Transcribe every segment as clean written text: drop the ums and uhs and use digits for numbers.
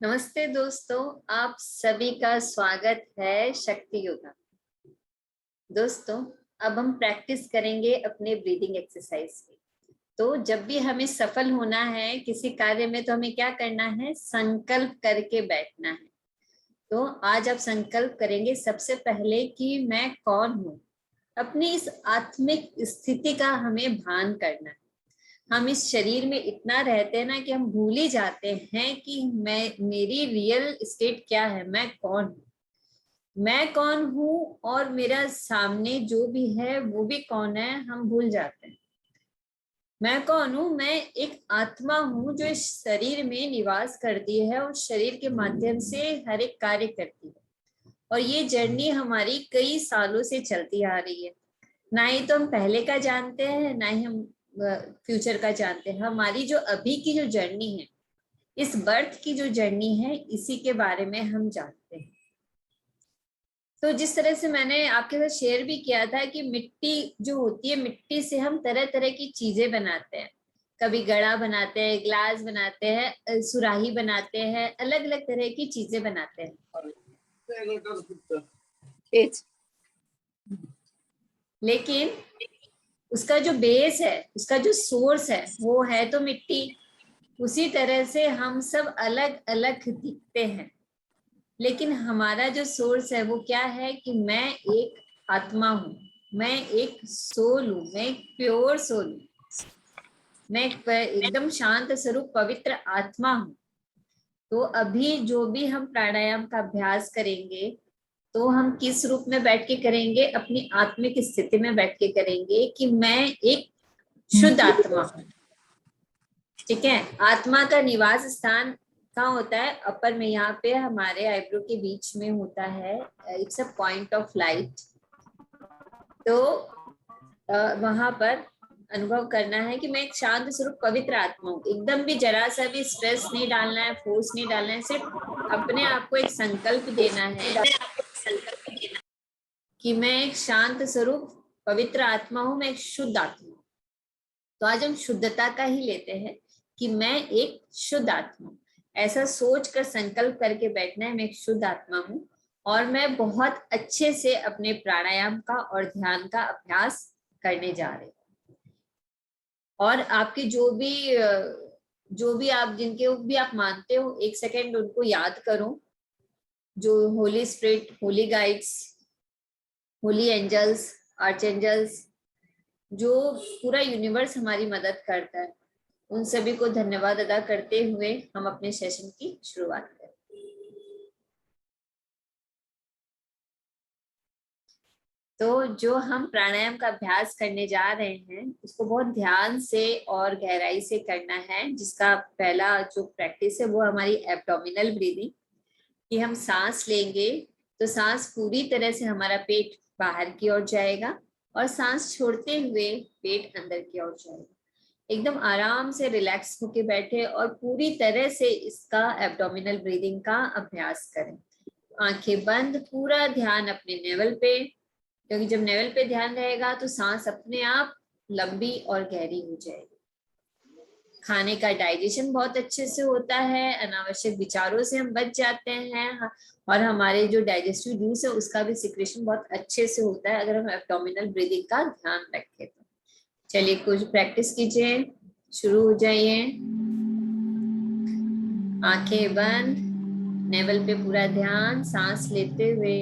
नमस्ते दोस्तों, आप सभी का स्वागत है शक्ति योगा। दोस्तों, अब हम प्रैक्टिस करेंगे अपने ब्रीदिंग एक्सरसाइज की। तो जब भी हमें सफल होना है किसी कार्य में तो हमें क्या करना है, संकल्प करके बैठना है। तो आज आप संकल्प करेंगे सबसे पहले कि मैं कौन हूँ। अपनी इस आत्मिक स्थिति का हमें भान करना है। हम इस शरीर में इतना रहते हैं ना कि हम भूल ही जाते हैं कि मेरी रियल स्टेट क्या है, मैं कौन हूँ और मेरा सामने जो भी है वो भी कौन है, हम भूल जाते हैं। मैं कौन हूँ? मैं एक आत्मा हूँ जो इस शरीर में निवास करती है और शरीर के माध्यम से हर एक कार्य करती है। और ये जर्नी हमारी कई सालों से चलती आ रही है। ना ही तो हम पहले का जानते हैं, ना ही हम फ्यूचर का जानते हैं। हमारी जो अभी की जो जर्नी है, इस बर्थ की जो जर्नी है, इसी के बारे में हम जानते हैं। तो जिस तरह से मैंने आपके साथ शेयर भी किया था कि मिट्टी जो होती है, मिट्टी से हम तरह तरह की चीजें बनाते हैं। कभी घड़ा बनाते हैं, ग्लास बनाते हैं, सुराही बनाते हैं, अलग अलग तरह की चीजें बनाते हैं। लेकिन उसका जो बेस है, उसका जो सोर्स है, वो है तो मिट्टी। उसी तरह से हम सब अलग अलग दिखते हैं, लेकिन हमारा जो सोर्स है वो क्या है कि मैं एक आत्मा हूँ, मैं एक सोल हूँ, मैं एक प्योर सोल हूँ, मैं एकदम शांत स्वरूप पवित्र आत्मा हूँ। तो अभी जो भी हम प्राणायाम का अभ्यास करेंगे तो हम किस रूप में बैठ के करेंगे? अपनी आत्मिक स्थिति में बैठ के करेंगे कि मैं एक शुद्ध आत्मा हूँ। ठीक है, आत्मा का निवास स्थान कहाँ होता है? अपर में, यहाँ पे हमारे आईब्रो के बीच में होता है। It's a point of light. तो वहां पर अनुभव करना है कि मैं एक शांत स्वरूप पवित्र आत्मा हूँ। एकदम भी जरा सा भी स्ट्रेस नहीं डालना है, फोर्स नहीं डालना है, सिर्फ अपने आप को एक संकल्प देना है कि मैं एक शांत स्वरूप पवित्र आत्मा हूँ, मैं एक शुद्ध आत्मा हूँ। तो आज हम शुद्धता का ही लेते हैं कि मैं एक शुद्ध आत्मा हूँ। ऐसा सोच कर संकल्प करके बैठना है, मैं एक शुद्ध आत्मा हूँ और मैं बहुत अच्छे से अपने प्राणायाम का और ध्यान का अभ्यास करने जा रही हूँ। और आपकी जो भी आप जिनके भी आप मानते हो, एक सेकेंड उनको याद करो। जो holy spirit, holy guides, holy angels, archangels, जो पूरा यूनिवर्स हमारी मदद करता है, उन सभी को धन्यवाद अदा करते हुए हम अपने सेशन की शुरुआत करें। तो जो हम प्राणायाम का अभ्यास करने जा रहे हैं उसको बहुत ध्यान से और गहराई से करना है। जिसका पहला जो प्रैक्टिस है वो हमारी एब्डोमिनल ब्रीदिंग, कि हम सांस लेंगे तो सांस पूरी तरह से हमारा पेट बाहर की ओर जाएगा और सांस छोड़ते हुए पेट अंदर की ओर जाएगा। एकदम आराम से रिलैक्स होके बैठे और पूरी तरह से इसका एब्डोमिनल ब्रीदिंग का अभ्यास करें। आंखें बंद, पूरा ध्यान अपने नेवल पे, क्योंकि जब नेवल पे ध्यान रहेगा तो सांस अपने आप लंबी और गहरी हो जाएगी। खाने का डाइजेशन बहुत अच्छे से होता है, अनावश्यक विचारों से हम बच जाते हैं और हमारे जो डाइजेस्टिव जूस है उसका भी सिक्रेशन बहुत अच्छे से होता है अगर हम एब्डोमिनल ब्रीदिंग का ध्यान रखें तो। चलिए कुछ प्रैक्टिस कीजिए, शुरू हो जाइए। आंखें बंद, नेवल पे पूरा ध्यान, सांस लेते हुए।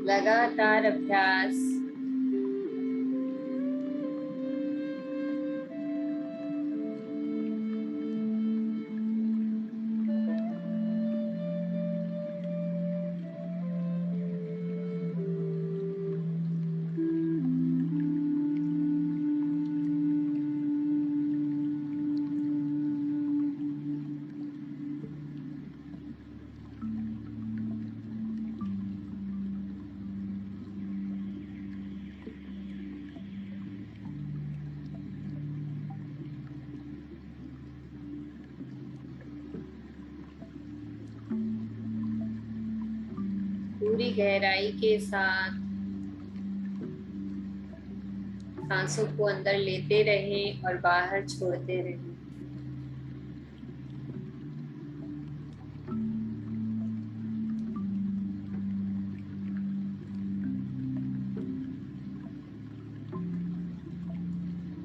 लगातार अभ्यास। पूरी गहराई के साथ सांसों को अंदर लेते रहें और बाहर छोड़ते रहें।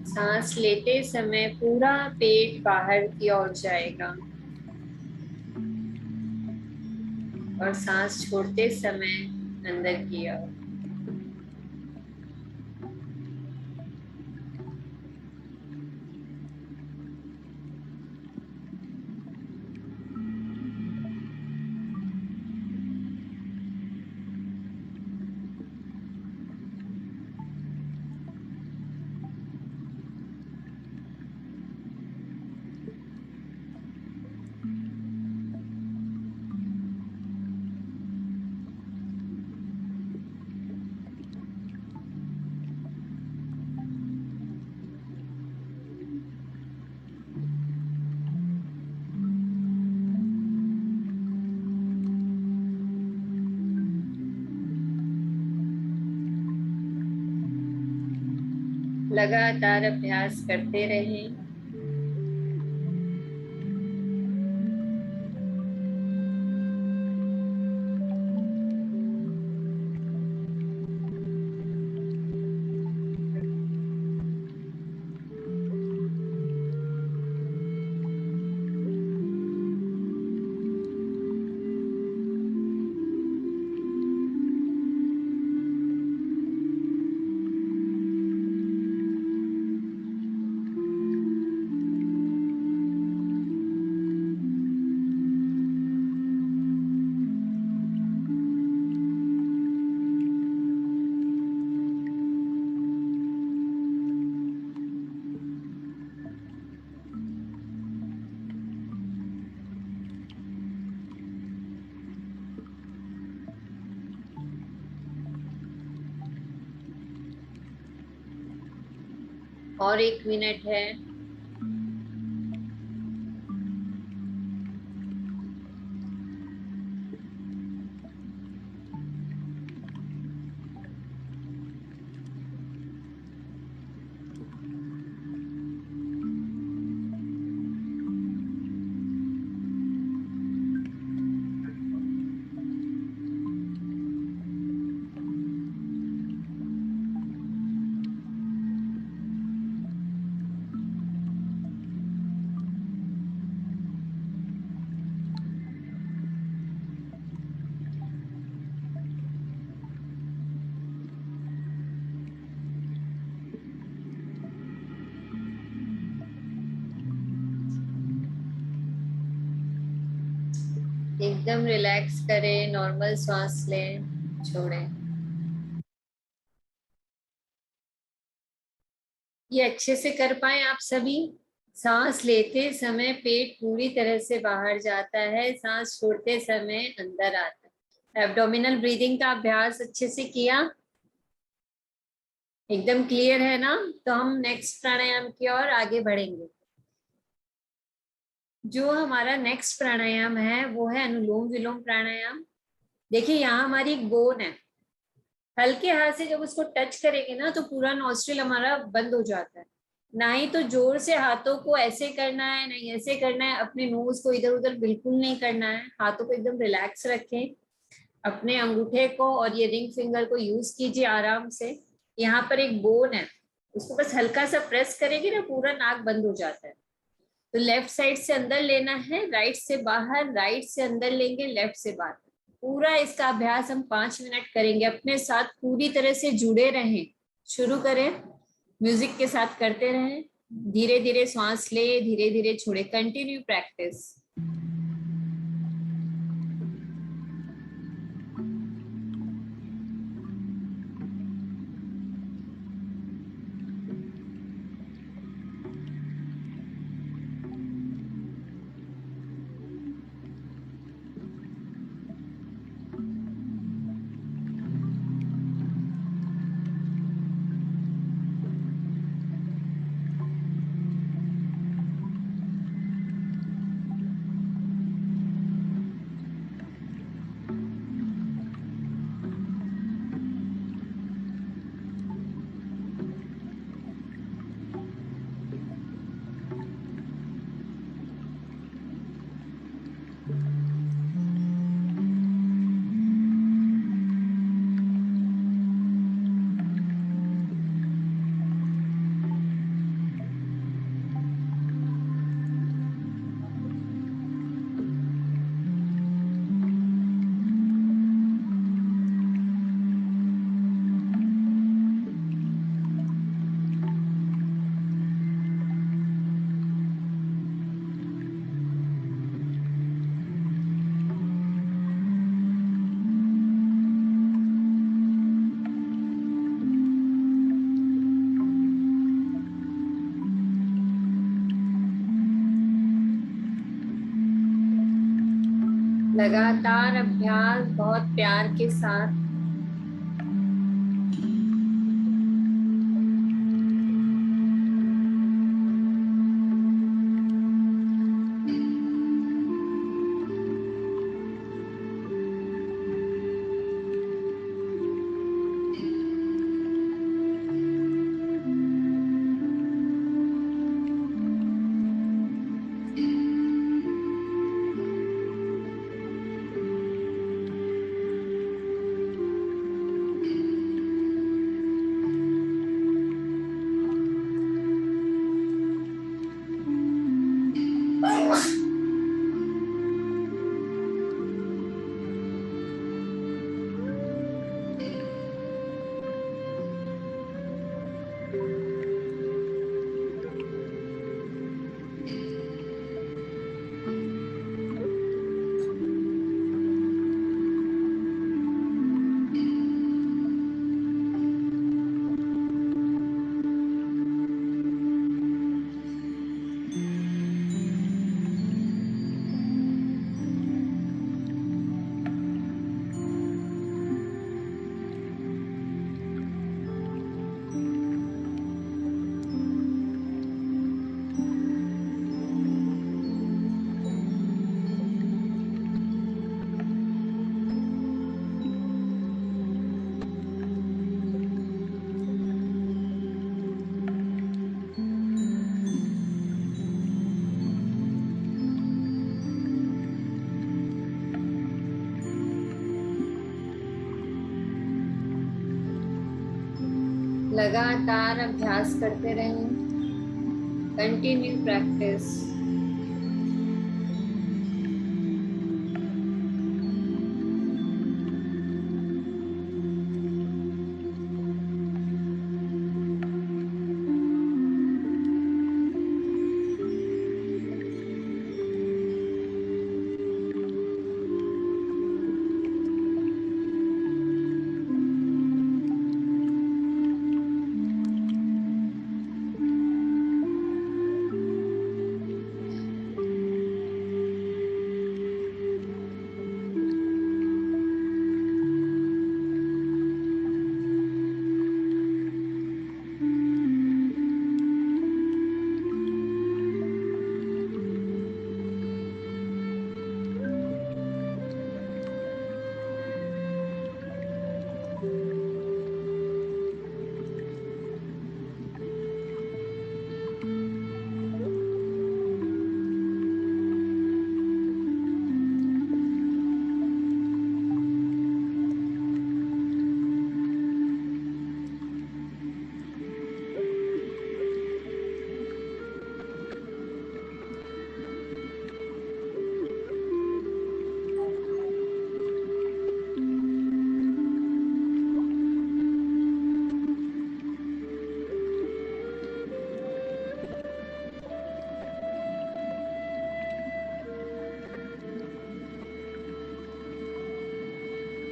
सांस लेते समय पूरा पेट बाहर की ओर जाएगा और सांस छोड़ते समय अंदर की ओर। लगातार अभ्यास करते रहें। और 1 मिनट है। एकदम रिलैक्स करें, नॉर्मल सांस लें, छोड़ें। ये अच्छे से कर पाए आप सभी। सांस लेते समय पेट पूरी तरह से बाहर जाता है, सांस छोड़ते समय अंदर आता है। एब्डोमिनल ब्रीदिंग का अभ्यास अच्छे से किया, एकदम क्लियर है ना? तो हम नेक्स्ट प्राणायाम की ओर आगे बढ़ेंगे। जो हमारा नेक्स्ट प्राणायाम है वो है अनुलोम विलोम प्राणायाम। देखिए यहाँ हमारी एक बोन है, हल्के हाथ से जब उसको टच करेंगे ना तो पूरा नॉस्ट्रिल हमारा बंद हो जाता है। ना ही तो जोर से हाथों को ऐसे करना है, नहीं ऐसे करना है, अपने नोज को इधर उधर बिल्कुल नहीं करना है। हाथों को एकदम रिलैक्स रखें, अपने अंगूठे को और ये रिंग फिंगर को यूज कीजिए आराम से। यहाँ पर एक बोन है, उसको बस हल्का सा प्रेस करेंगे ना पूरा नाक बंद हो जाता है। तो लेफ्ट साइड से अंदर लेना है, राइट से बाहर, राइट से अंदर लेंगे, लेफ्ट से बाहर। पूरा इसका अभ्यास हम 5 मिनट करेंगे। अपने साथ पूरी तरह से जुड़े रहें। शुरू करें, म्यूजिक के साथ करते रहें। धीरे धीरे सांस ले, धीरे धीरे छोड़े। Continue practice. लगातार अभ्यास बहुत प्यार के साथ। लगातार अभ्यास करते रहें। Continue practice.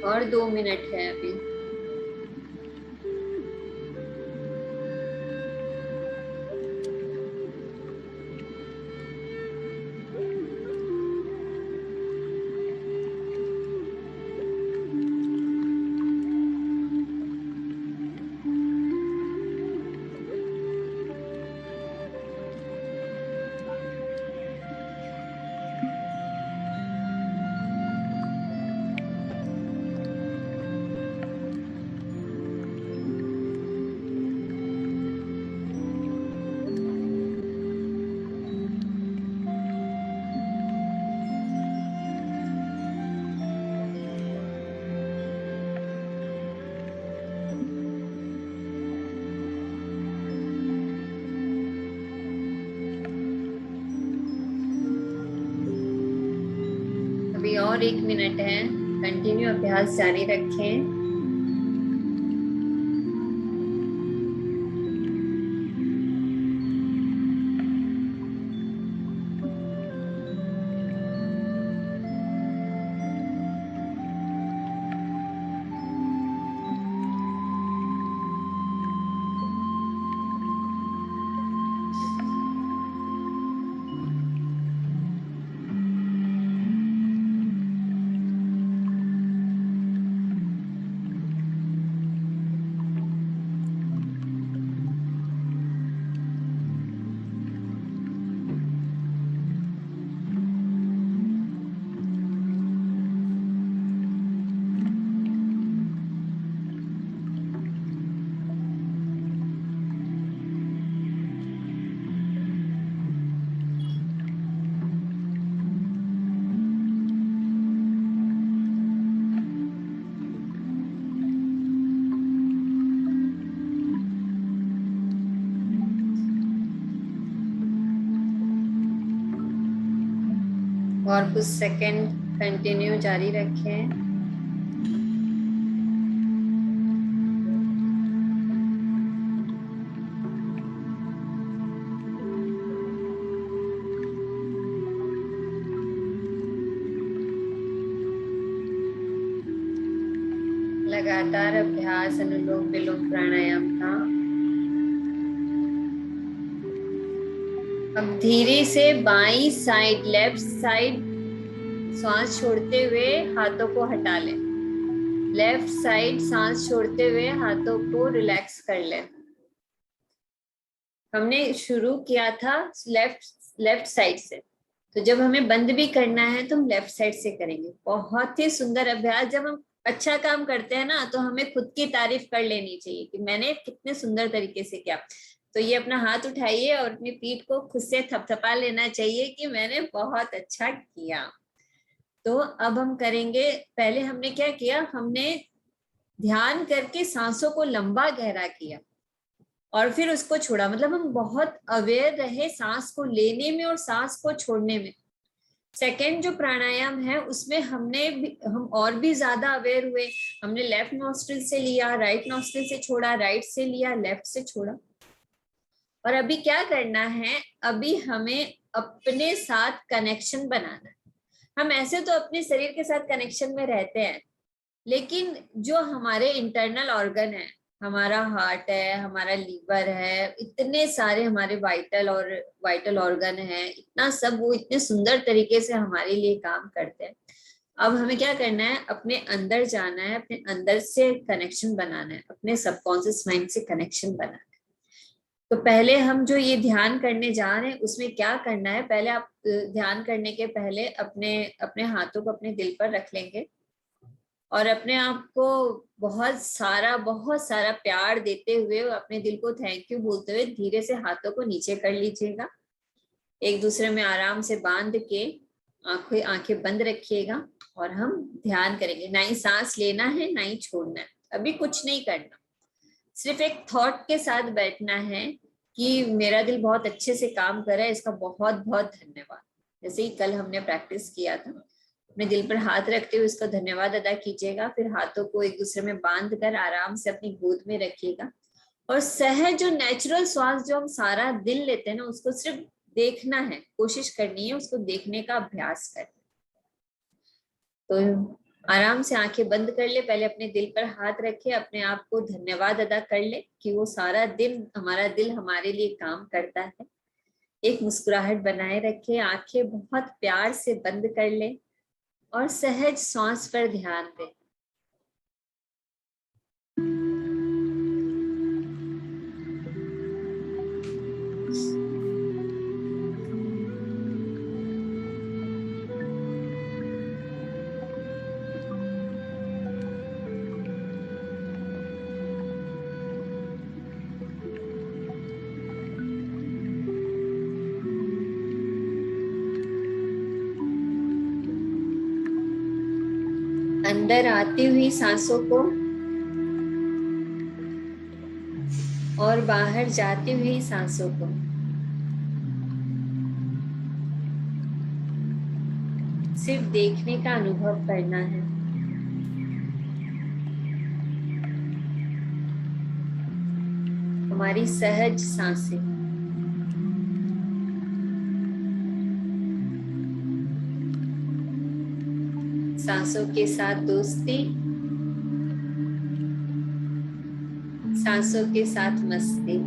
और 2 मिनट है अभी। अभी और 1 मिनट है। कंटिन्यू अभ्यास जारी रखें। और कुछ सेकंड कंटिन्यू जारी रखें। लगातार अभ्यास अनुलोम विलोम प्राणायाम का। अब धीरे से बाईं साइड, लेफ्ट साइड सांस छोड़ते हुए हाथों को हटा लें। लेफ्ट साइड सांस छोड़ते हुए हाथों को रिलैक्स कर लें। हमने शुरू किया था लेफ्ट साइड से, तो जब हमें बंद भी करना है तो हम लेफ्ट साइड से करेंगे। बहुत ही सुंदर अभ्यास। जब हम अच्छा काम करते हैं ना तो हमें खुद की तारीफ कर लेनी चाहिए कि मैंने कितने सुंदर तरीके से किया। तो ये अपना हाथ उठाइए और अपनी पीठ को खुद से थपथपा लेना चाहिए कि मैंने बहुत अच्छा किया। तो अब हम करेंगे, पहले हमने क्या किया, हमने ध्यान करके सांसों को लंबा गहरा किया और फिर उसको छोड़ा। मतलब हम बहुत अवेयर रहे सांस को लेने में और सांस को छोड़ने में। सेकेंड जो प्राणायाम है उसमें हम और भी ज्यादा अवेयर हुए। हमने लेफ्ट नॉस्ट्रिल से लिया, राइट नॉस्ट्रिल से छोड़ा, राइट से लिया, लेफ्ट से छोड़ा। और अभी क्या करना है, अभी हमें अपने साथ कनेक्शन बनाना है। हम ऐसे तो अपने शरीर के साथ कनेक्शन में रहते हैं, लेकिन जो हमारे इंटरनल ऑर्गन है, हमारा हार्ट है, हमारा लीवर है, इतने सारे हमारे वाइटल ऑर्गन है, इतना सब वो इतने सुंदर तरीके से हमारे लिए काम करते हैं। अब हमें क्या करना है, अपने अंदर जाना है, अपने अंदर से कनेक्शन बनाना है, अपने सबकॉन्शियस माइंड से कनेक्शन बनाना है। तो पहले हम जो ये ध्यान करने जा रहे हैं उसमें क्या करना है, पहले आप ध्यान करने के पहले अपने अपने हाथों को अपने दिल पर रख लेंगे और अपने आप को बहुत सारा प्यार देते हुए, अपने दिल को थैंक यू बोलते हुए धीरे से हाथों को नीचे कर लीजिएगा। एक दूसरे में आराम से बांध के आंखें बंद रखिएगा और हम ध्यान करेंगे। ना ही सांस लेना है ना ही छोड़ना है, अभी कुछ नहीं करना। सिर्फ एक थॉट के साथ बैठना है कि मेरा दिल बहुत अच्छे से काम कर रहा है, इसका बहुत बहुत धन्यवाद। जैसे ही कल हमने प्रैक्टिस किया था, अपने दिल पर हाथ रखते हुए इसका धन्यवाद अदा कीजिएगा। फिर हाथों को एक दूसरे में बांध कर आराम से अपनी गोद में रखिएगा और सहज जो नेचुरल श्वास जो हम सारा दिन लेते हैं ना, उसको सिर्फ देखना है, कोशिश करनी है उसको देखने का अभ्यास करना। तो आराम से आंखें बंद कर ले, पहले अपने दिल पर हाथ रखे, अपने आप को धन्यवाद अदा कर ले कि वो सारा दिन हमारा दिल हमारे लिए काम करता है। एक मुस्कुराहट बनाए रखे, आंखें बहुत प्यार से बंद कर ले और सहज सांस पर ध्यान दे। अंदर आती हुई सांसों को और बाहर जाती हुई सांसों को सिर्फ देखने का अनुभव करना है। हमारी सहज सांसें, सांसों के साथ दोस्ती, सांसों के साथ मस्ती।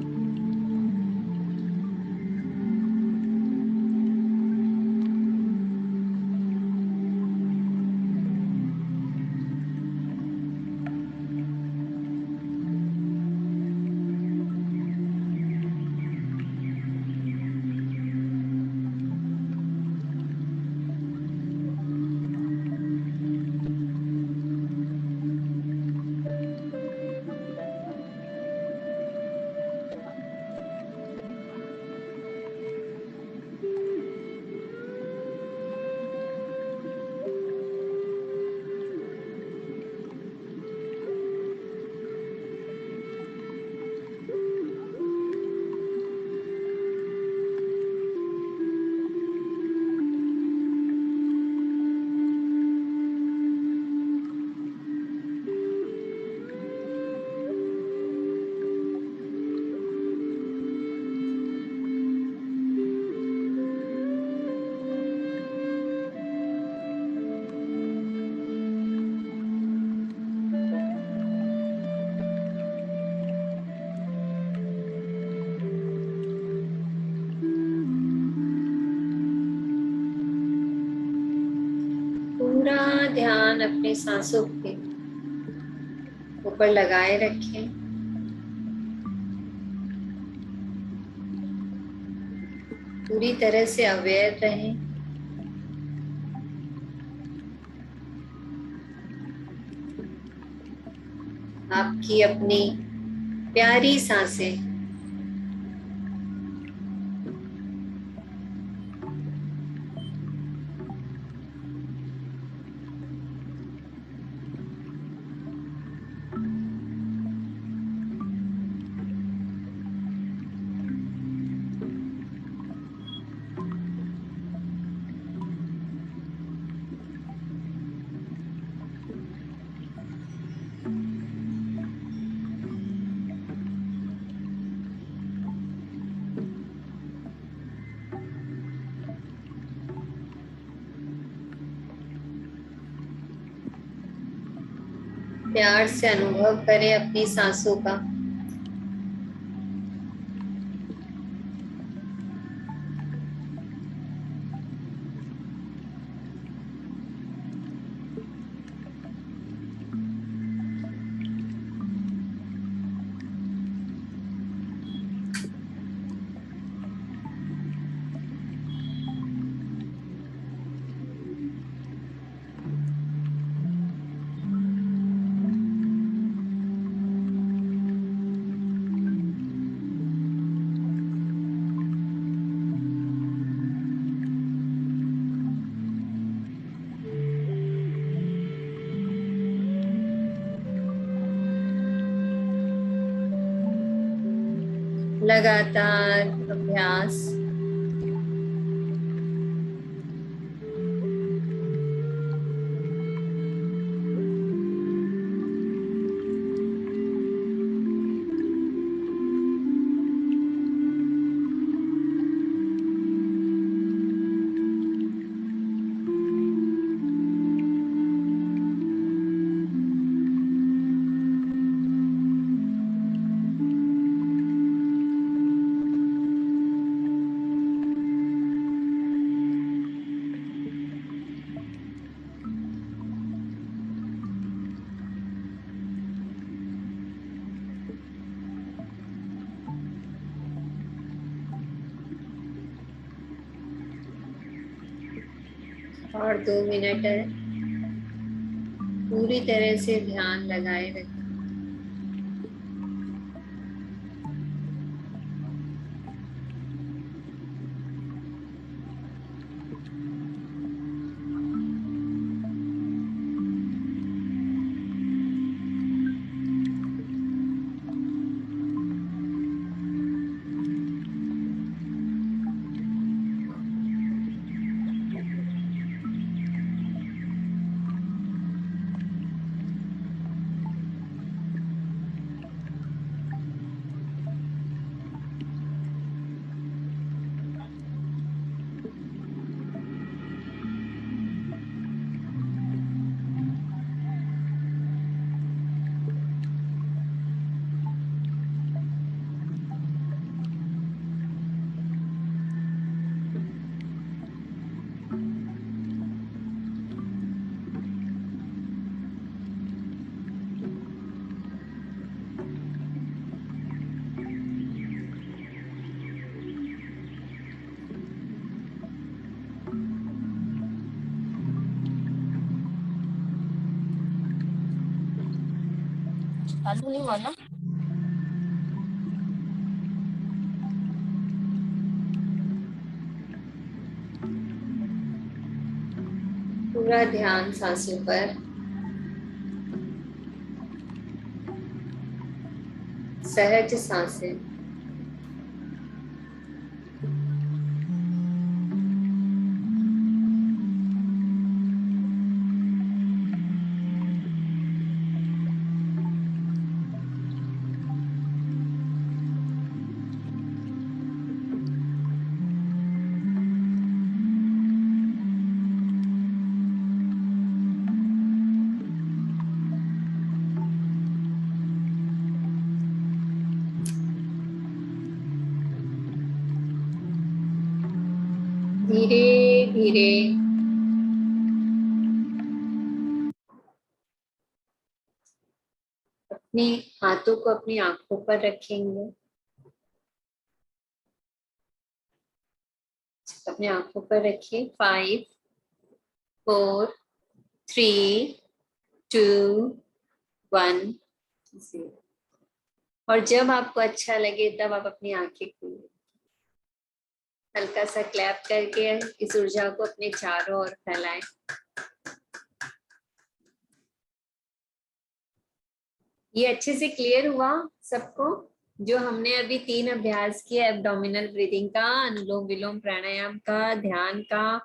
ध्यान अपने सांसों के ऊपर लगाए रखें। पूरी तरह से अवेयर रहें। आपकी अपनी प्यारी सांसें प्यार से अनुभव करें अपनी सांसों का। लगातार अभ्यास और 2 मिनट है। पूरी तरह से ध्यान लगाए रखें। चालू नहीं हुआ ना। पूरा ध्यान सांसों पर। सहज सांसें। धीरे धीरे अपने हाथों को अपनी आंखों पर रखेंगे, अपने आंखों पर रखिए। 5 4 3 2 1 0। और जब आपको अच्छा लगे तब आप अपनी आंखें खोलिए। हल्का सा क्लैप करके इस ऊर्जा को अपने चारों ओर फैलाएं। ये अच्छे से क्लियर हुआ सबको? जो हमने अभी 3 अभ्यास किए, एब्डोमिनल ब्रीदिंग का, अनुलोम विलोम प्राणायाम का, ध्यान का,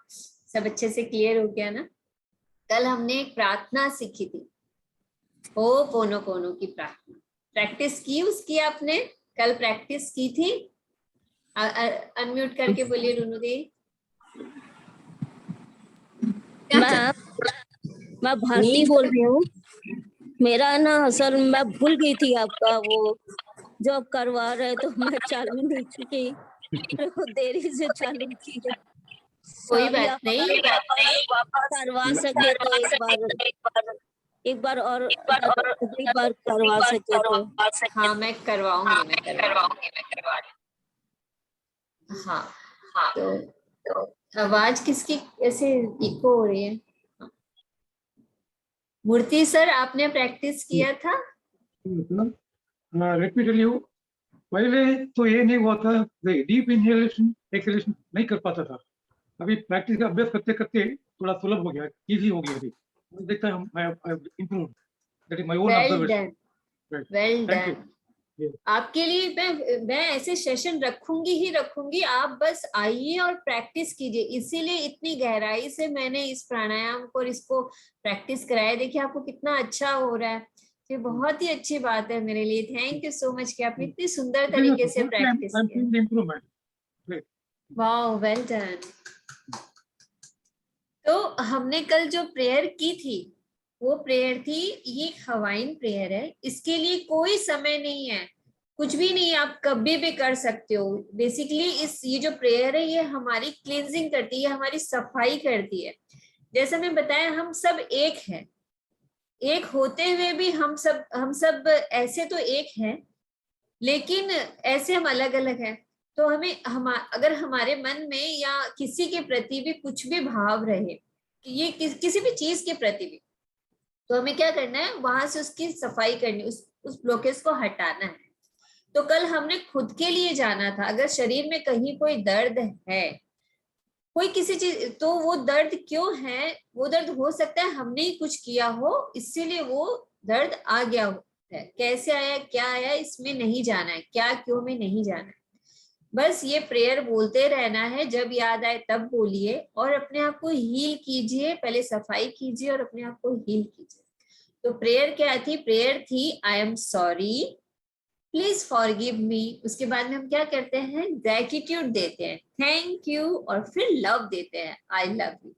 सब अच्छे से क्लियर हो गया ना? कल हमने एक प्रार्थना सीखी थी, हो'ओपोनोपोनो की प्रार्थना। प्रैक्टिस की उसकी आपने? कल प्रैक्टिस की थी? अनम्यूट करके बोलिए रुनु दी। मैं भारती बोल रही हूँ। मेरा ना असल मैं भूल गई थी आपका वो जो आप करवा रहे, तो मैं चालू नहीं की, देरी से चालू की। कोई सॉरी, बात आप नहीं, करवा सके तो एक बार और एक बार करवा सके तो। हाँ मैं करवाऊंगी। हाँ तो आवाज किसकी ऐसे इको हो रही है? मूर्ति सर, आपने प्रैक्टिस किया था? लेट मी टेल यू, पहले तो ये नहीं हुआ था, डीप इनहेलेशन एक्सहेलेशन नहीं कर पाता था। अभी प्रैक्टिस का अभ्यास करते करते थोड़ा सुलभ हो गया, इजी हो गया। अभी देखता हूं I have improved. That is my own observation. Well done. आपके लिए मैं ऐसे सेशन रखूंगी। आप बस आइए और प्रैक्टिस कीजिए। इसीलिए इतनी गहराई से मैंने इस प्राणायाम को और इसको प्रैक्टिस कराया। देखिए आपको कितना अच्छा हो रहा है। ये बहुत ही अच्छी बात है मेरे लिए। थैंक यू सो मच कि आपने इतनी सुंदर तरीके से प्रैक्टिस किया। Wow, well done. तो हमने कल जो प्रेयर की थी वो प्रेयर थी, ये हवाइन प्रेयर है। इसके लिए कोई समय नहीं है, कुछ भी नहीं, आप कभी भी कर सकते हो। बेसिकली ये जो प्रेयर है ये हमारी क्लींजिंग करती है, हमारी सफाई करती है। जैसा मैं बताया, हम सब एक हैं, एक होते हुए भी हम सब ऐसे तो एक हैं, लेकिन ऐसे हम अलग अलग हैं। तो अगर हमारे मन में या किसी के प्रति भी कुछ भी भाव रहे, ये किसी भी चीज के प्रति भी, तो हमें क्या करना है, वहां से उसकी सफाई करनी, उस ब्लॉकेज को हटाना है। तो कल हमने खुद के लिए जाना था। अगर शरीर में कहीं कोई दर्द है, कोई किसी चीज, तो वो दर्द क्यों है? वो दर्द हो सकता है हमने ही कुछ किया हो, इसीलिए वो दर्द आ गया है। कैसे आया, क्या आया, इसमें नहीं जाना है, क्या क्यों में नहीं जाना है। बस ये प्रेयर बोलते रहना है, जब याद आए तब बोलिए और अपने आप को हील कीजिए। पहले सफाई कीजिए और अपने आप को हील कीजिए। तो प्रेयर क्या थी? प्रेयर थी I am sorry, please forgive me. उसके बाद में हम क्या करते हैं? ग्रेटिट्यूड देते हैं, थैंक यू, और फिर लव देते हैं, आई लव यू।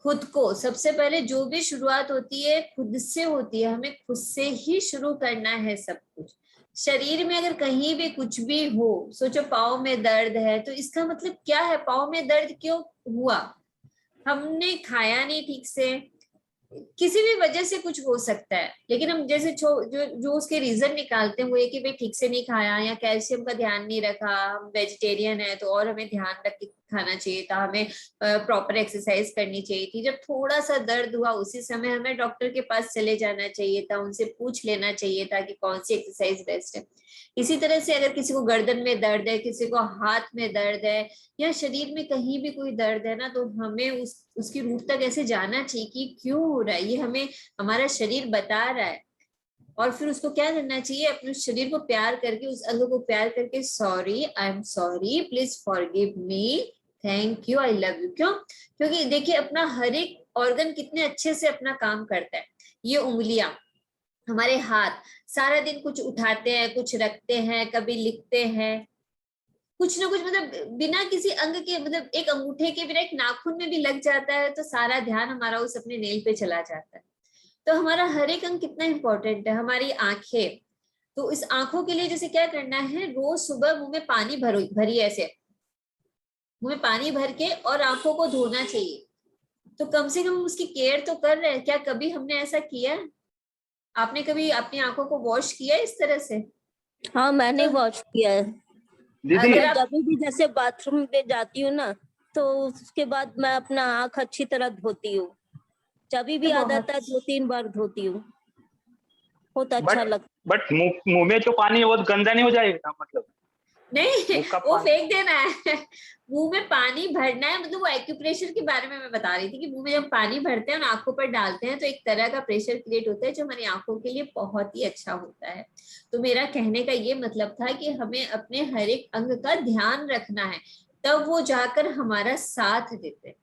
खुद को सबसे पहले, जो भी शुरुआत होती है खुद से होती है, हमें खुद से ही शुरू करना है सब कुछ। शरीर में अगर कहीं भी कुछ भी हो, सोचो पाँव में दर्द है, तो इसका मतलब क्या है? पाँव में दर्द क्यों हुआ? हमने खाया नहीं ठीक से, किसी भी वजह से कुछ हो सकता है। लेकिन हम जैसे जो उसके रीजन निकालते हैं वो ये कि भाई ठीक से नहीं खाया, या कैल्शियम का ध्यान नहीं रखा, हम वेजिटेरियन है तो और हमें ध्यान रख के खाना चाहिए था, हमें प्रॉपर एक्सरसाइज करनी चाहिए थी। जब थोड़ा सा दर्द हुआ उसी समय हमें डॉक्टर के पास चले जाना चाहिए था, उनसे पूछ लेना चाहिए था कि कौन सी एक्सरसाइज बेस्ट है। इसी तरह से अगर किसी को गर्दन में दर्द है, किसी को हाथ में दर्द है, या शरीर में कहीं भी कोई दर्द है ना, तो हमें उसकी रूट तक ऐसे जाना चाहिए कि क्यों हो रहा है, ये हमें हमारा शरीर बता रहा है। और फिर उसको क्या करना चाहिए? अपने शरीर को प्यार करके, उस अंग को प्यार करके, sorry, I am sorry, please forgive me, thank you, I love you. क्यों? क्योंकि देखिए अपना हर एक ऑर्गन कितने अच्छे से अपना काम करता है। ये उंगलियां, हमारे हाथ सारा दिन कुछ उठाते हैं, कुछ रखते हैं, कभी लिखते हैं, कुछ ना कुछ, मतलब बिना किसी अंग के, मतलब एक अंगूठे के बिना एक नाखून में भी लग जाता है तो सारा ध्यान हमारा उस अपने नेल पे चला जाता है। तो हमारा हर एक अंग कितना इंपॉर्टेंट है। हमारी आंखें, तो इस आंखों के लिए जैसे क्या करना है, रोज सुबह मुंह में पानी भरी ऐसे मुंह में पानी भर के और आंखों को धोना चाहिए। तो कम से कम उसकी केयर तो कर रहे हैं क्या? कभी हमने ऐसा किया? आपने कभी अपनी आंखों को वॉश किया इस तरह से? हाँ मैंने तो वॉश किया है। दीदी अगर आप जब भी जैसे बाथरूम पे जाती हूँ ना, तो उसके बाद मैं अपना आंख अच्छी तरह धोती हूँ। जब भी तो याद बहुत आता है 2-3 बार धोती हूँ, बहुत अच्छा लगता बट मुंह में जो पानी है वो गंदा नहीं हो जाएगा मतलब? नहीं, मुंह का वो पानी फेंक देना है। मुंह में पानी भरना है, मतलब वो एक्यूप्रेशर के बारे में मैं बता रही थी कि मुंह में जब पानी भरते हैं और आंखों पर डालते हैं तो एक तरह का प्रेशर क्रिएट होता है जो हमारी आंखों के लिए बहुत ही अच्छा होता है। तो मेरा कहने का ये मतलब था कि हमें अपने हर एक अंग का ध्यान रखना है, तब वो जाकर हमारा साथ देते हैं।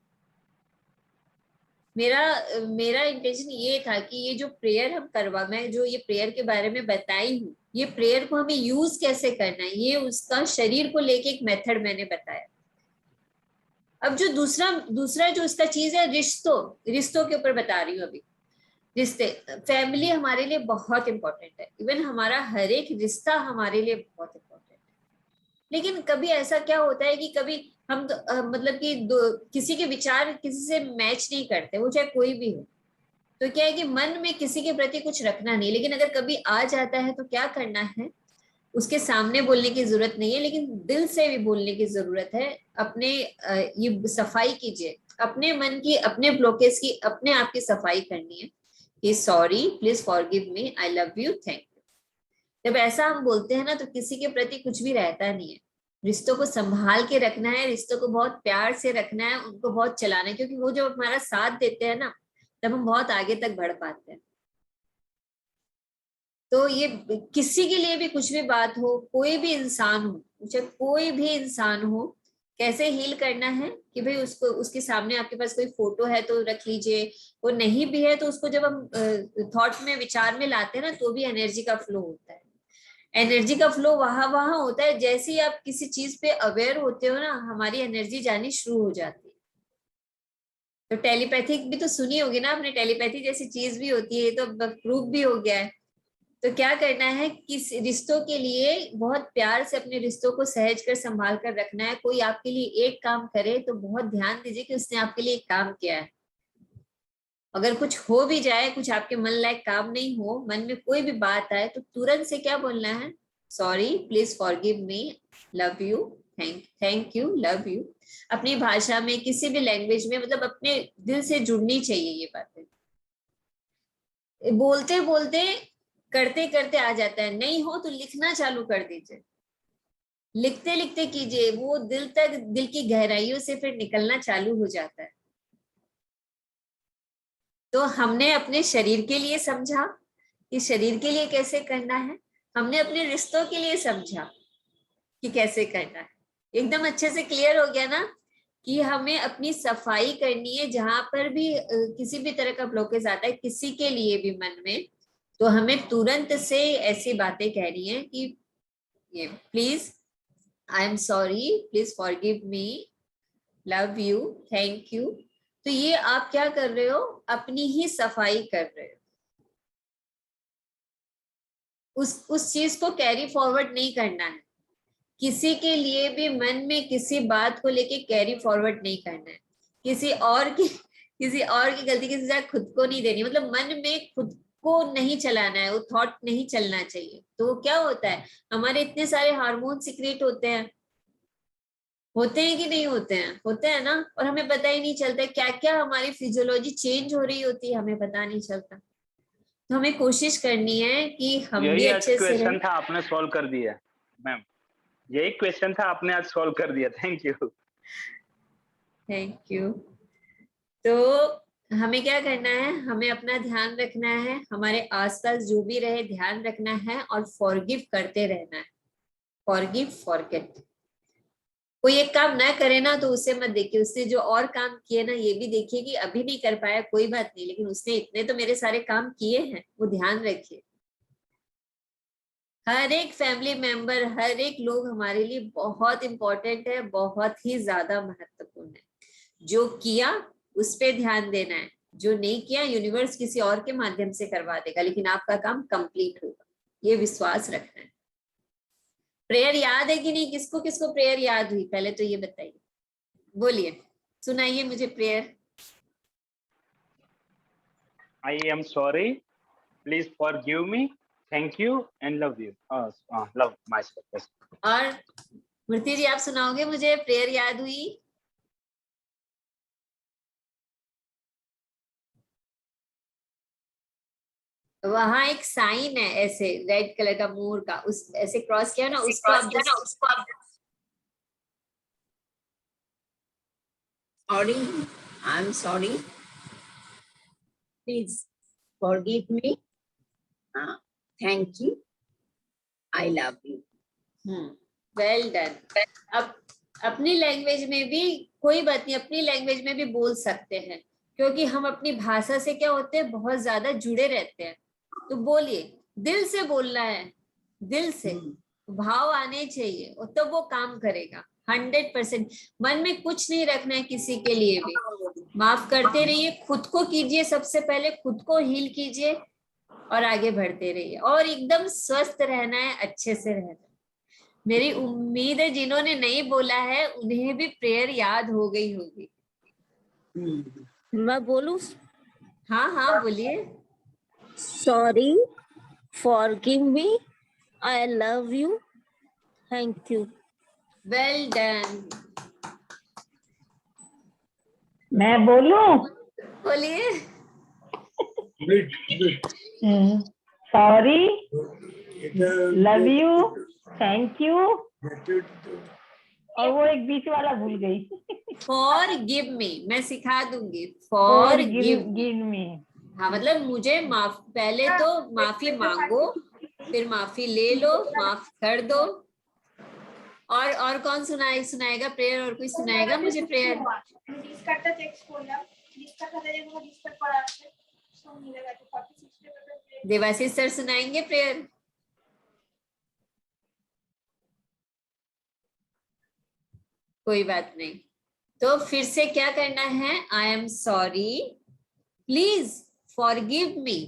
मेरा मेरा इंटेंशन ये था कि ये जो प्रेयर हम करवा, मैं जो ये प्रेयर के बारे में बताई हूँ, ये प्रेयर को हमें यूज कैसे करना है, ये उसका शरीर को लेके एक मेथड मैंने बताया। अब जो दूसरा जो इसका चीज है, रिश्तों के ऊपर बता रही हूँ अभी। रिश्ते, फैमिली हमारे लिए बहुत इंपॉर्टेंट है। इवन हमारा हर एक रिश्ता हमारे लिए बहुत इंपॉर्टेंट है। लेकिन कभी ऐसा क्या होता है कि कभी हम मतलब कि किसी के विचार किसी से मैच नहीं करते, वो चाहे कोई भी हो। तो क्या है कि मन में किसी के प्रति कुछ रखना नहीं, लेकिन अगर कभी आ जाता है तो क्या करना है, उसके सामने बोलने की जरूरत नहीं है, लेकिन दिल से भी बोलने की जरूरत है। अपने ये सफाई कीजिए अपने मन की, अपने ब्लॉकेज की, अपने आप की सफाई करनी है कि sorry, please forgive me, I love you, thank you. जब ऐसा हम बोलते हैं ना तो किसी के प्रति कुछ भी रहता नहीं है। रिश्तों को संभाल के रखना है, रिश्तों को बहुत प्यार से रखना है, उनको बहुत चलाना है, क्योंकि वो जो हमारा साथ देते हैं ना, तब हम बहुत आगे तक बढ़ पाते हैं। तो ये किसी के लिए भी कुछ भी बात हो, कोई भी इंसान हो, चाहे कोई भी इंसान हो, कैसे हील करना है कि भाई उसको, उसके सामने आपके पास कोई फोटो है तो रख लीजिए, वो नहीं भी है तो उसको जब हम थॉट में, विचार में लाते हैं ना, तो भी एनर्जी का फ्लो होता है। एनर्जी का फ्लो वहां होता है, जैसे ही आप किसी चीज पे अवेयर होते हो ना, हमारी एनर्जी जानी शुरू हो जाती है। तो टेलीपैथिक भी तो सुनी होगी ना आपने, टेलीपैथी जैसी चीज भी होती है, ये तो प्रूफ भी हो गया है। तो क्या करना है, किस रिश्तों के लिए बहुत प्यार से अपने रिश्तों को सहज कर संभाल कर रखना है। कोई आपके लिए एक काम करे तो बहुत ध्यान दीजिए कि उसने आपके लिए एक काम किया है। अगर कुछ हो भी जाए, कुछ आपके मन लायक काम नहीं हो, मन में कोई भी बात आए, तो तुरंत से क्या बोलना है, sorry, please forgive me, love you, thank you, love you. अपनी भाषा में, किसी भी लैंग्वेज में, मतलब अपने दिल से जुड़नी चाहिए ये बातें। बोलते बोलते, करते करते आ जाता है। नहीं हो तो लिखना चालू कर दीजिए, लिखते लिखते कीजिए, वो दिल तक, दिल की गहराइयों से फिर निकलना चालू हो जाता है। तो हमने अपने शरीर के लिए समझा कि शरीर के लिए कैसे करना है, हमने अपने रिश्तों के लिए समझा कि कैसे करना है। एकदम अच्छे से क्लियर हो गया ना कि हमें अपनी सफाई करनी है। जहां पर भी किसी भी तरह का ब्लॉकेज आता है किसी के लिए भी मन में, तो हमें तुरंत से ऐसी बातें कहनी है कि ये please, I am sorry, please forgive me, love you, thank you. तो ये आप क्या कर रहे हो, अपनी ही सफाई कर रहे हो। उस चीज को कैरी फॉरवर्ड नहीं करना है। किसी के लिए भी मन में किसी बात को लेके कैरी फॉरवर्ड नहीं करना है। किसी और की गलती किसी से खुद को नहीं देनी, मतलब मन में खुद को नहीं चलाना है, वो थॉट नहीं चलना चाहिए। तो क्या होता है, हमारे इतने सारे हार्मोन सिक्रेट होते हैं कि नहीं होते हैं, होते हैं ना, और हमें पता ही नहीं चलता क्या क्या हमारी फिजियोलॉजी चेंज हो रही होती है, हमें पता नहीं चलता। तो हमें कोशिश करनी है कि हम भी यही आज अच्छे से क्वेश्चन रहें। था, आपने सॉल्व कर दिया मैम। यही क्वेश्चन था, आपने आज सॉल्व कर दिया, थैंक यू। Thank you. तो हमें क्या करना है, हमें अपना ध्यान रखना है, हमारे आसपास जो भी रहे ध्यान रखना है, और फॉरगिव करते रहना है। Forgive, forget. कोई एक काम ना करे ना तो उसे मत देखिए, उसने जो और काम किए ना ये भी देखिए कि अभी नहीं कर पाया कोई बात नहीं, लेकिन उसने इतने तो मेरे सारे काम किए हैं, वो ध्यान रखिए। हर एक फैमिली मेंबर, हर एक लोग हमारे लिए बहुत इंपॉर्टेंट है, बहुत ही ज्यादा महत्वपूर्ण है। जो किया उस पे ध्यान देना है, जो नहीं किया यूनिवर्स किसी और के माध्यम से करवा देगा, लेकिन आपका काम कंप्लीट होगा, ये विश्वास रखना है। प्रेयर याद है कि नहीं, किसको किसको प्रेयर याद हुई, पहले तो ये बताइए, बोलिए, सुनाइए मुझे prayer. I am sorry, Please forgive me. Thank you and love you. Love myself. और मूर्ति जी आप सुनाओगे मुझे? प्रेयर याद हुई? वहां एक साइन है ऐसे रेड कलर का मोर का, उस ऐसे क्रॉस किया ना, उसको आप sorry, I am sorry, please forgive me, thank you, I love you. Well done. अब अपनी लैंग्वेज में भी कोई बात नहीं, अपनी लैंग्वेज में भी बोल सकते हैं, क्योंकि हम अपनी भाषा से क्या होते हैं, बहुत ज्यादा जुड़े रहते हैं। तो बोलिए, दिल से बोलना है, दिल से भाव आने चाहिए, तो वो काम करेगा 100%। मन में कुछ नहीं रखना है किसी के लिए भी, माफ करते रहिए, खुद को कीजिए, सबसे पहले खुद को हील कीजिए और आगे बढ़ते रहिए, और एकदम स्वस्थ रहना है, अच्छे से रहना है। मेरी उम्मीद है जिन्होंने नहीं बोला है उन्हें भी प्रेयर याद हो गई होगी। मैं बोलूं? हाँ हाँ बोलिए। Sorry, forgive me, I love you, thank you. Well done. मैं बोलूं? बोलिए। Sorry, love you, thank you, और वो एक बीच वाला भूल गई। फॉर गिव मी, मैं सिखा दूंगी। For give me. हाँ, मतलब मुझे माफ, पहले तो माफी मांगो, फिर माफी ले लो, माफ कर दो। और कौन सुनाएगा प्रेयर? और कोई सुनाएगा मुझे प्रेयर? देवाशीष सर सुनाएंगे प्रेयर? कोई बात नहीं, तो फिर से क्या करना है? I am sorry, please forgive me,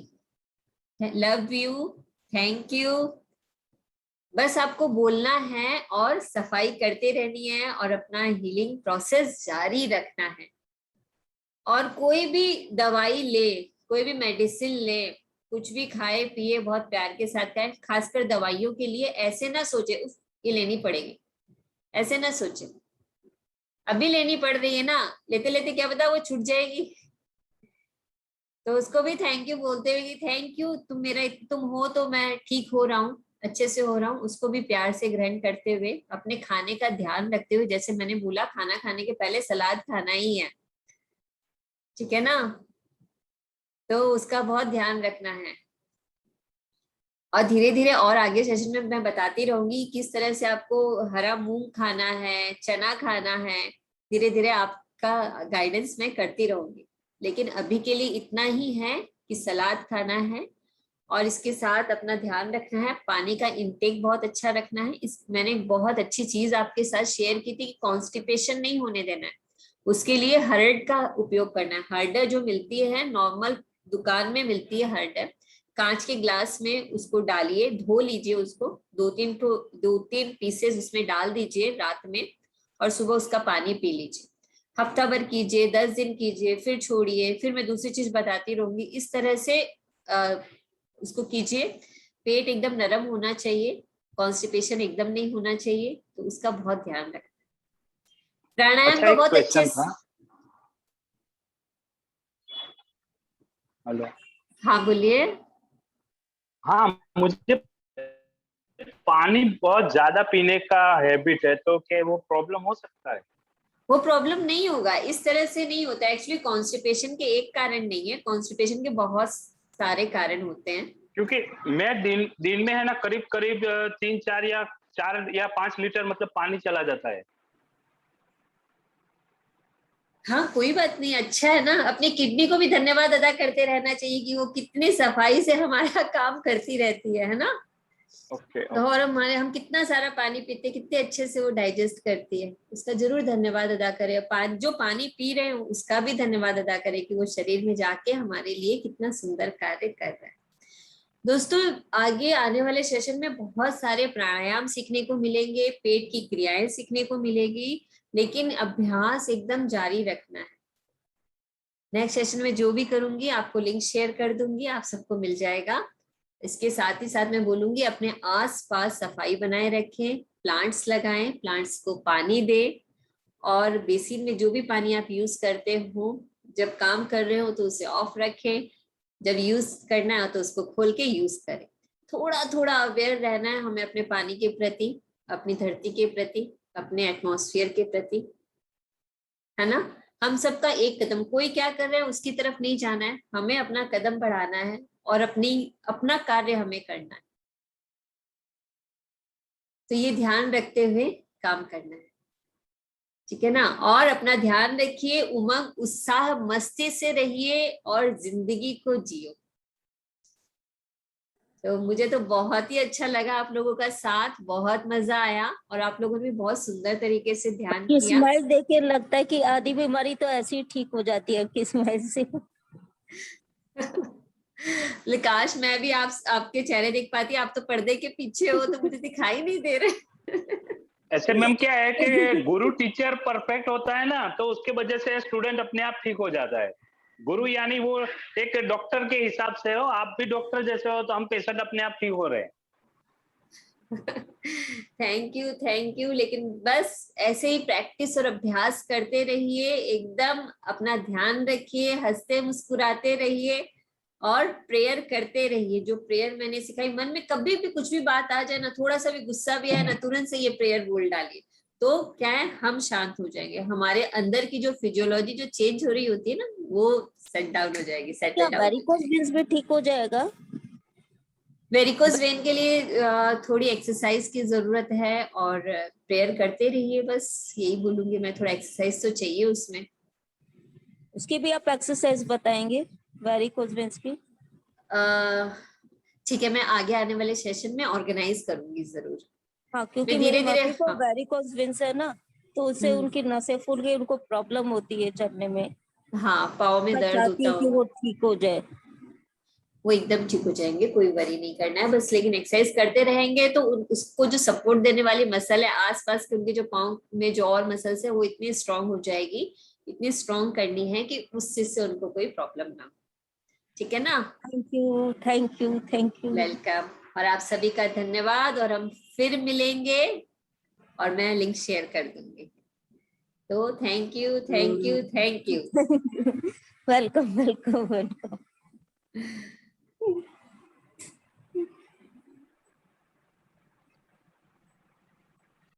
love you, thank you. बस आपको बोलना है और सफाई करते रहनी है और अपना हीलिंग प्रोसेस जारी रखना है। और कोई भी दवाई ले, कोई भी मेडिसिन ले, कुछ भी खाए पिए, बहुत प्यार के साथ खाए। खासकर दवाइयों के लिए ऐसे ना सोचे उफ ये लेनी पड़ेगी, ऐसे ना सोचे। अभी लेनी पड़ रही है ना, लेते लेते क्या पता वो छूट जाएगी। तो उसको भी थैंक यू बोलते हुए कि थैंक यू, तुम हो तो मैं ठीक हो रहा हूँ, अच्छे से हो रहा हूँ। उसको भी प्यार से ग्रहण करते हुए, अपने खाने का ध्यान रखते हुए, जैसे मैंने बोला खाना खाने के पहले सलाद खाना ही है, ठीक है ना? तो उसका बहुत ध्यान रखना है। और धीरे धीरे और आगे सेशन में मैं बताती रहूंगी किस तरह से आपको हरा मूंग खाना है, चना खाना है। धीरे धीरे आपका गाइडेंस मैं करती रहूंगी, लेकिन अभी के लिए इतना ही है कि सलाद खाना है और इसके साथ अपना ध्यान रखना है। पानी का इंटेक बहुत अच्छा रखना है। मैंने बहुत अच्छी चीज आपके साथ शेयर की थी कि कॉन्स्टिपेशन नहीं होने देना है, उसके लिए हर्ड का उपयोग करना है। हर्ड जो मिलती है नॉर्मल दुकान में मिलती है, हर्ड कांच के ग्लास में उसको डालिए, धो लीजिए उसको, दो तीन पीसेस उसमें डाल दीजिए रात में, और सुबह उसका पानी पी लीजिए। हफ्ता भर कीजिए, 10 दिन कीजिए, फिर छोड़िए, फिर मैं दूसरी चीज बताती रहूंगी। इस तरह से उसको कीजिए। पेट एकदम नरम होना चाहिए, कॉन्स्टिपेशन एकदम नहीं होना चाहिए, तो उसका बहुत ध्यान रखना। प्राणायाम अच्छा, का एक बहुत क्वेश्चन अच्छे। था। हेलो, हाँ बोलिए। हाँ, मुझे पानी बहुत ज्यादा पीने का हैबिट है, तो क्या वो प्रॉब्लम हो सकता है? वो प्रॉब्लम नहीं होगा, इस तरह से नहीं होता। एक्चुअली कॉन्स्टिपेशन के एक कारण नहीं है, कॉन्स्टिपेशन के बहुत सारे कारण होते हैं। क्योंकि मैं दिन में है ना करीब 4 या 5 लीटर मतलब पानी चला जाता है। हाँ कोई बात नहीं, अच्छा है ना। अपनी किडनी को भी धन्यवाद अदा करते रहना चाहिए कि वो कितनी सफाई से हमारा काम करती रहती है ना? ओके, तो और हम कितना सारा पानी पीते, कितने अच्छे से वो डाइजेस्ट करती है, उसका जरूर धन्यवाद अदा करें। जो पानी पी रहे हैं उसका भी धन्यवाद अदा करें कि वो शरीर में जाके हमारे लिए कितना सुंदर कार्य कर रहा है। दोस्तों, आगे आने वाले सेशन में बहुत सारे प्राणायाम सीखने को मिलेंगे, पेट की क्रियाएं सीखने को मिलेगी, लेकिन अभ्यास एकदम जारी रखना है। नेक्स्ट सेशन में जो भी करूंगी आपको लिंक शेयर कर दूंगी, आप सबको मिल जाएगा। इसके साथ ही साथ मैं बोलूंगी अपने आसपास सफाई बनाए रखें, प्लांट्स लगाएं, प्लांट्स को पानी दें, और बेसिन में जो भी पानी आप यूज करते हो जब काम कर रहे हो तो उसे ऑफ रखें, जब यूज करना है तो उसको खोल के यूज करें। थोड़ा थोड़ा अवेयर रहना है हमें अपने पानी के प्रति, अपनी धरती के प्रति, अपने एटमॉस्फेयर के प्रति, है ना। हम सबका एक कदम, कोई क्या कर रहा है उसकी तरफ नहीं जाना है, हमें अपना कदम बढ़ाना है और अपना कार्य हमें करना है। तो ये ध्यान रखते हुए काम करना है, ठीक है ना। और अपना ध्यान रखिए, उमंग उत्साह मस्ती से रहिए और जिंदगी को जियो। तो मुझे तो बहुत ही अच्छा लगा आप लोगों का साथ, बहुत मजा आया और आप लोगों ने भी बहुत सुंदर तरीके से ध्यान किया। स्माइल देख के लगता है कि आधी बीमारी तो ऐसे ही ठीक हो जाती है आपकी स्माइल से। काश मैं भी आपके चेहरे देख पाती, आप तो पर्दे के पीछे हो तो मुझे दिखाई नहीं दे रहे। ऐसे मैम क्या है कि गुरु टीचर परफेक्ट होता है ना, तो उसके वजह से स्टूडेंट अपने आप ठीक हो जाता है। गुरु यानी वो एक डॉक्टर के हिसाब से हो, आप भी डॉक्टर जैसे हो, तो हम पेशेंट अपने आप ठीक हो रहे हैं। Thank you. लेकिन बस ऐसे ही प्रैक्टिस और अभ्यास करते रहिए, एकदम अपना ध्यान रखिए, हंसते मुस्कुराते रहिए और प्रेयर करते रहिए। जो प्रेयर मैंने सिखाई, मन में कभी भी कुछ भी बात आ जाए ना, थोड़ा सा भी गुस्सा भी है ना, तुरंत से ये प्रेयर बोल डालिए, तो क्या है हम शांत हो जाएंगे। हमारे अंदर की जो फिजियोलॉजी जो चेंज हो रही होती है ना, वो सेट डाउन हो जाएगी, सेटल डाउन। वेरिकोस वेन्स भी ठीक हो जाएगा? वेरिकोस वेन के लिए थोड़ी एक्सरसाइज की जरूरत है और प्रेयर करते रहिए, बस यही बोलूंगी मैं। थोड़ा एक्सरसाइज तो चाहिए उसमें। उसकी भी आप एक्सरसाइज बताएंगे वेरिकोस वेन्स की? ठीक है, मैं आगे आने वाले सेशन में ऑर्गेनाइज करूंगी जरूर। हाँ, क्योंकि मैं मेरी धीरे धीरे, मम्मी को हाँ, वेरिकोस वेन्स है ना, तो उससे उनकी नसें फूल गई, उनको प्रॉब्लम होती है चलने में। हाँ, पाँव में मैं दर्द चाहती होता हूँ कि होगा। वो ठीक हो जाए। वो एकदम ठीक हो जाएंगे, कोई वरी नहीं करना है बस। लेकिन एक्सरसाइज करते रहेंगे तो उसको जो सपोर्ट देने वाली मसल है आसपास के, उनके जो पाँव में जो और मसल्स है वो इतनी स्ट्रांग हो जाएगी, इतनी स्ट्रांग करनी है कि उस चीज से उनको कोई प्रॉब्लम ना हो, ठीक है ना। Thank you. वेलकम, और आप सभी का धन्यवाद। और हम फिर मिलेंगे और मैं लिंक शेयर कर दूंगी। तो थैंक यू। वेलकम।